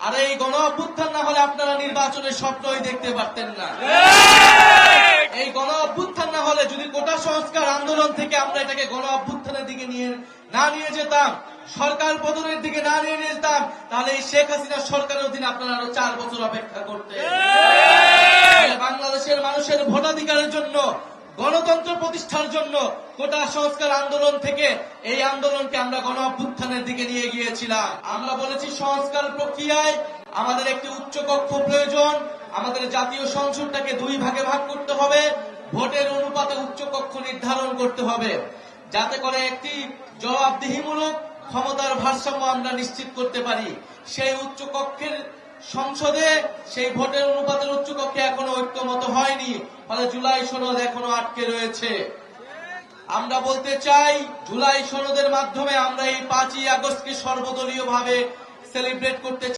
আর এই গণ অভ্যুত্থান না হলে আপনারা নির্বাচনের স্বপ্নই দেখতে পারতেন না। এই গণ অভ্যুত্থান না হলে, যদি কোটা সংস্কার আন্দোলন থেকে আমরা এটাকে গণ অভ্যুত্থানের দিকে নিয়ে যেতাম, সরকার পতনের দিকে নিয়ে যেতাম, তাহলে এই শেখ হাসিনার সরকারের অধীনে আপনারা আরো 4 বছর অপেক্ষা করতেন। বাংলাদেশের মানুষের ভোটাধিকারের জন্য, গণতন্ত্র প্রতিষ্ঠার জন্য কোটা সংস্কার আন্দোলন থেকে এই আন্দোলনকে আমরা গণ অভ্যুত্থানের দিকে নিয়ে গিয়েছিলাম। আমরা বলেছি সংস্কার প্রক্রিয়ায় আমাদের একটি উচ্চকক্ষ প্রয়োজন, আমাদের জাতীয় সংসদটাকে 2 ভাগে ভাগ করতে হবে, ভোটের অনুপাতে উচ্চকক্ষ নির্ধারণ করতে হবে, যাতে করে একটি জবাবদিহিমূলক ক্ষমতার ভারসাম্য আমরা নিশ্চিত করতে পারি। সেই উচ্চকক্ষের সংসদে সেই ভোটের অনুপাতের উচ্চকক্ষে এখনো ঐক্যমত হয়নি, ফলে জুলাই সনদ এখনো আটকে রয়েছে। আমরা বলতে চাই, জুলাই সনদের মাধ্যমে আমরা এই 5ই আগস্টকে সর্বদলীয়ভাবে সেলিব্রেট করতে চাই।